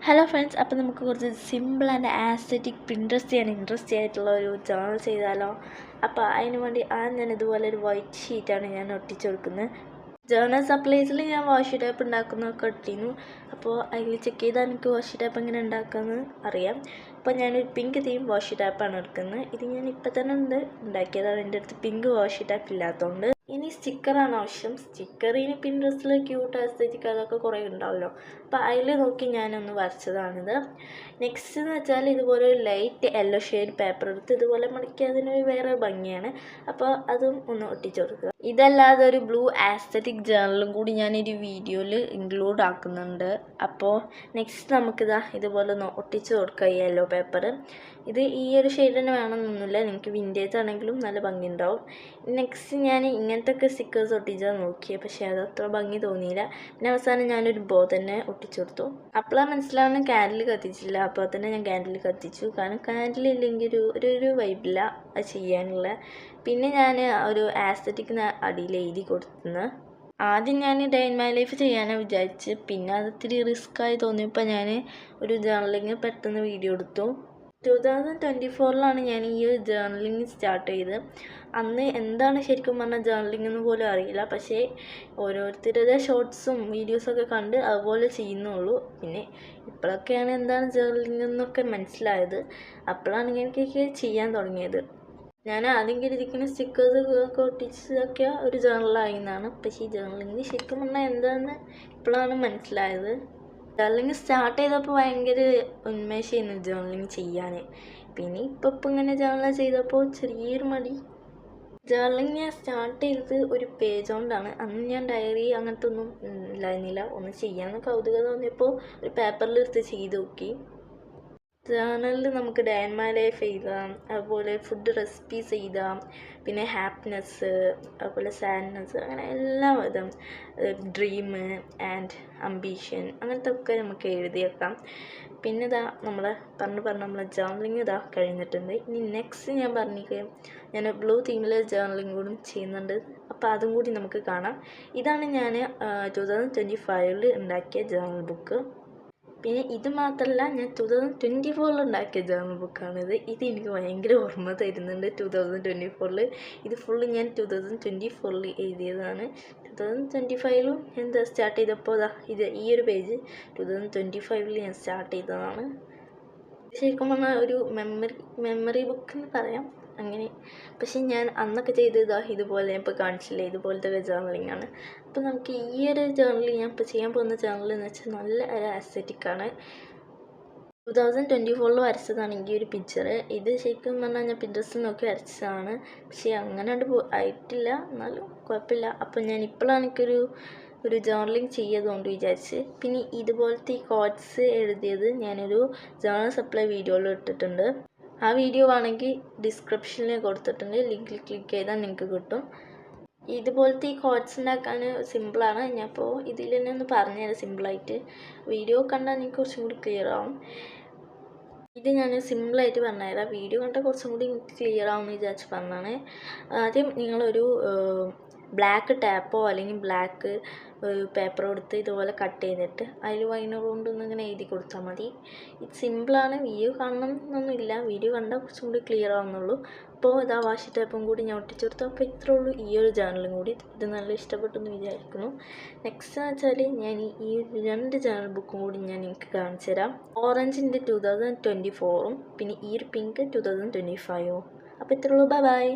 Hello friends, അപ്പോൾ നമുക്ക് കുറച്ച് സിമ്പിൾ ആൻഡ് ആസ്തറ്റിക് പിൻട്രസ്റ്റ് ചെയ്യാൻ ഇൻട്രസ്റ്റ് ആയിട്ടുള്ള ഒരു ജേർണൽ ചെയ്താലോ. അപ്പോൾ അതിന് വേണ്ടി ഞാൻ ഇതുപോലെ ഒരു വൈറ്റ് ഷീറ്റാണ് ഞാൻ ഒട്ടിച്ചു കൊടുക്കുന്നത്. ജേർണൽ സപ്ലൈസിൽ ഞാൻ വാഷി ടൈപ്പ് ഉണ്ടാക്കുന്നതൊക്കെ ഇട്ടിരുന്നു. അപ്പോൾ അതിൽ ചെക്ക് ചെയ്താൽ എനിക്ക് വാഷി ടൈപ്പ് എങ്ങനെ ഉണ്ടാക്കാമെന്ന് അറിയാം. അപ്പോൾ ഞാനൊരു പിങ്ക് തീം വാഷി ടൈപ്പാണ് എടുക്കുന്നത്. ഇത് ഞാൻ ഇപ്പം തന്നെ ഉണ്ടാക്കിയതാണ്. എൻ്റെ അടുത്ത് പിങ്ക് വാഷി ടൈപ്പ് ഇല്ലാത്തതുകൊണ്ട്. ഇനി സ്റ്റിക്കറാണ് ആവശ്യം. സ്റ്റിക്കറിന് പിൻട്രസ്റ്റിൽ ക്യൂട്ട് ആസ്തറ്റിക് അതൊക്കെ കുറേ ഉണ്ടാവുമല്ലോ. അപ്പോൾ അതിൽ നോക്കി ഞാനൊന്ന് വരച്ചതാണിത്. നെക്സ്റ്റ് എന്ന് വെച്ചാൽ ഇതുപോലെ ഒരു ലൈറ്റ് യെല്ലോ ഷെയ്ഡ് പേപ്പർ എടുത്ത് ഇതുപോലെ മടക്കി അതിനൊരു വേറെ ഭംഗിയാണ്. അപ്പോൾ അതും ഒന്ന് ഒട്ടിച്ചു കൊടുക്കുക. ഇതല്ലാതെ ഒരു ബ്ലൂ ആസ്തറ്റിക് ജേർണലും കൂടി ഞാനൊരു വീഡിയോയിൽ ഇൻക്ലൂഡ് ആക്കുന്നുണ്ട്. അപ്പോൾ നെക്സ്റ്റ് നമുക്കിതാ ഇതുപോലെ ഒന്ന് ഒട്ടിച്ച് കൊടുക്കുക ഈ യെല്ലോ പേപ്പർ. ഇത് ഈ ഒരു ഷെയ്ഡ് തന്നെ വേണമെന്നൊന്നുമില്ല, നിങ്ങൾക്ക് വിൻറ്റേജ് ആണെങ്കിലും നല്ല ഭംഗി ഉണ്ടാവും. നെക്സ്റ്റ് ഞാൻ ഇങ്ങനത്തെ ഒക്കെ സ്റ്റിക്കേഴ്സ് ഒട്ടിച്ചാൽ നോക്കിയത്, പക്ഷേ അത് അത്ര ഭംഗി തോന്നിയില്ല. പിന്നെ അവസാനം ഞാനൊരു ബോ തന്നെ ഒട്ടിച്ചു കൊടുത്തു. അപ്പോഴാണ് മനസ്സിലാവുന്ന ക്യാൻഡിൽ കത്തിച്ചില്ല. അപ്പോൾ തന്നെ ഞാൻ ക്യാൻഡിൽ കത്തിച്ചു. കാരണം ക്യാൻഡിൽ ഇല്ലെങ്കിൽ ഒരു വൈബില്ല അത് ചെയ്യാനുള്ള. പിന്നെ ഞാൻ ഒരു ആസ്തറ്റിക്കിന് അടിയിൽ എഴുതി കൊടുത്തുനിന്ന് ആദ്യം ഞാൻ ഡേ ഇൻ മൈ ലൈഫ് ചെയ്യാനാണ് വിചാരിച്ച്. പിന്നെ അത് ഇത്തിരി റിസ്ക്കായി തോന്നിയപ്പോൾ ഞാൻ ഒരു ജേർണലിങ് പെട്ടെന്ന് വീഡിയോ എടുത്തു. 2024 ഞാൻ ഈ ഒരു ജേർണലിങ് സ്റ്റാർട്ട് ചെയ്ത്. അന്ന് എന്താണ് ശരിക്കും പറഞ്ഞാൽ ജേർണലിംഗ് എന്ന് പോലും അറിയില്ല. പക്ഷേ ഓരോരുത്തരുടെ ഷോർട്സും വീഡിയോസൊക്കെ കണ്ട് അതുപോലെ ചെയ്യുന്നുള്ളൂ. പിന്നെ ഇപ്പോഴൊക്കെയാണ് എന്താണ് ജേർണലിംഗ് എന്നൊക്കെ മനസ്സിലായത്. അപ്പോഴാണ് ഇങ്ങനെയൊക്കെ ചെയ്യാൻ തുടങ്ങിയത്. ഞാൻ ആദ്യം കരുതിക്കുന്ന സ്റ്റിക്കേഴ്സ് ഒക്കെ ഒട്ടിച്ചതൊക്കെ ഒരു ജേർണലായി എന്നാണ്. പക്ഷേ ഈ ജേർണലിംഗ് ശരിക്കും പറഞ്ഞാൽ എന്താണെന്ന് ഇപ്പോഴാണ് മനസ്സിലായത്. ജേർണലിംഗ് സ്റ്റാർട്ട് ചെയ്തപ്പോൾ ഭയങ്കര ഉന്മേഷമായിരുന്നു ജേർണലിംഗ് ചെയ്യാൻ. പിന്നെ ഇപ്പം ഇങ്ങനെ ജേർണൽ ചെയ്തപ്പോൾ ചെറിയൊരു മടി. ജേർണലിംഗ് ഞാൻ സ്റ്റാർട്ട് ചെയ്തത് ഒരു പേജ് കൊണ്ടാണ്. അന്ന് ഞാൻ ഡയറി അങ്ങനത്തെ ഒന്നും ഇല്ലായിരുന്നില്ല. ഒന്ന് ചെയ്യാമെന്ന് കൗതുകം തോന്നിയപ്പോൾ ഒരു പേപ്പറിൽ എടുത്ത് ചെയ്ത് നോക്കി. ജേർണലിൽ നമുക്ക് ഡേ ഇൻ മൈ ലൈഫ് എഴുതാം, അതുപോലെ ഫുഡ് റെസിപ്പീസ് എഴുതാം, പിന്നെ ഹാപ്പിനെസ്, അതുപോലെ സാഡ്നെസ്, അങ്ങനെ എല്ലാ വിധം ഡ്രീം ആൻഡ് അംബീഷൻ അങ്ങനത്തെ ഒക്കെ നമുക്ക് എഴുതി വെക്കാം. പിന്നെ ഇതാ നമ്മളെ ജേർണലിങ് ഇതാ കഴിഞ്ഞിട്ടുണ്ട്. ഇനി നെക്സ്റ്റ് ഞാൻ പറഞ്ഞിരിക്കുകയും ഞാൻ ബ്ലൂ തീമിൽ ജേർണലിങ് കൂടി ചെയ്യുന്നുണ്ട്. അപ്പോൾ അതും കൂടി നമുക്ക് കാണാം. ഇതാണ് ഞാൻ 2025 ഉണ്ടാക്കിയ ജേർണൽ ബുക്ക്. പിന്നെ ഇത് മാത്രമല്ല, ഞാൻ 2024 ഉണ്ടാക്കിയ ജേർണൽ ബുക്കാണിത്. ഇത് എനിക്ക് ഭയങ്കര ഓർമ്മ തരുന്നുണ്ട് 2024. ഇത് ഫുള്ള് ഞാൻ 2024 എഴുതിയതാണ്. 2025 എന്താ സ്റ്റാർട്ട് ചെയ്തപ്പോൾ ഇത് ഈ ഒരു പേജ് 2025 ഞാൻ സ്റ്റാർട്ട് ചെയ്തതാണ്. ശരിക്കും പറഞ്ഞാൽ ഒരു മെമ്മറി ബുക്ക് എന്ന് പറയാം അങ്ങനെ. പക്ഷെ ഞാൻ അന്നൊക്കെ ചെയ്തത് ഇതുപോലെ ഞാൻ ഇപ്പോൾ കാണിച്ചില്ലേ, ഇതുപോലത്തെ ഒരു ജേർണലിംഗ് ആണ്. അപ്പോൾ നമുക്ക് ഈ ഒരു ജേർണലിംഗ് ഞാൻ ഇപ്പോൾ ചെയ്യാൻ പോകുന്ന ജേർണൽ എന്ന് വെച്ചാൽ നല്ല ഒരു ആസ്തറ്റിക്കാണ്. 2024 വരച്ചതാണ് ഈ ഒരു പിക്ചർ. ഇത് ശരിക്കും പറഞ്ഞാൽ ഞാൻ പിൻട്രസ്റ്റിൽ നോക്കി വരച്ചതാണ്. പക്ഷേ അങ്ങനെ ആയിട്ടില്ല, എന്നാലും കുഴപ്പമില്ല. അപ്പോൾ ഞാൻ ഇപ്പോഴാണ് ഒരു ജേർണലിംഗ് ചെയ്തതുകൊണ്ട് വിചാരിച്ച്. പിന്നെ ഇതുപോലത്തെ ഈ കോട്ട്സ് എഴുതിയത് ഞാനൊരു ജേർണൽ സപ്ലൈ വീഡിയോയിൽ ഇട്ടിട്ടുണ്ട്. ആ വീഡിയോ ആണെങ്കിൽ ഡിസ്ക്രിപ്ഷനിൽ കൊടുത്തിട്ടുണ്ട്. ലിങ്കിൽ ക്ലിക്ക് ചെയ്താൽ നിങ്ങൾക്ക് കിട്ടും. ഇതുപോലത്തെ ഈ കോട്ട്സ് ഉണ്ടാക്കാൻ സിമ്പിളാണ്. ഞാൻ ഇപ്പോൾ ഇതിൽ തന്നെ ഒന്ന് പറഞ്ഞുതരാം സിമ്പിളായിട്ട്. വീഡിയോ കണ്ടാൽ നിങ്ങൾക്ക് കുറച്ചും കൂടി ക്ലിയർ ആവും. ഇത് ഞാൻ സിമ്പിളായിട്ട് പറഞ്ഞുതരാം. വീഡിയോ കണ്ടാൽ കുറച്ചും കൂടി ക്ലിയർ ആവുമെന്ന് വിചാരിച്ച് പറഞ്ഞതാണ്. ആദ്യം നിങ്ങളൊരു ബ്ലാക്ക് ടാപ്പോ അല്ലെങ്കിൽ ബ്ലാക്ക് പേപ്പറോ എടുത്ത് ഇതുപോലെ കട്ട് ചെയ്തിട്ട് അതിൽ വൈനർ കൊണ്ടൊന്ന് ഇങ്ങനെ എഴുതി കൊടുത്താൽ മതി. ഇത് സിമ്പിളാണ്. വീഡിയോ കാണണം എന്നൊന്നുമില്ല, വീഡിയോ കണ്ടാൽ കുറച്ചും കൂടി ക്ലിയർ ആവുന്നുള്ളൂ. അപ്പോൾ ഇതാ വാഷി ടൈപ്പും കൂടി ഞാൻ ഒട്ടിച്ചു കൊടുത്തു. അപ്പോൾ ഇത്രേ ഉള്ളൂ ഈ ഒരു ജേർണലും കൂടി. ഇത് നല്ല ഇഷ്ടപ്പെട്ടെന്ന് വിചാരിക്കുന്നു. നെക്സ്റ്റ് എന്ന് വെച്ചാൽ ഞാൻ ഈ 2 ജേർണൽ ബുക്കും കൂടി ഞാൻ നിങ്ങൾക്ക് കാണിച്ചു തരാം. ഓറഞ്ചിൻ്റെ 2024 പിന്നെ ഈ ഒരു പിങ്ക് 2025. അപ്പോൾ ഇത്രേ ഉള്ളൂ. ബൈ.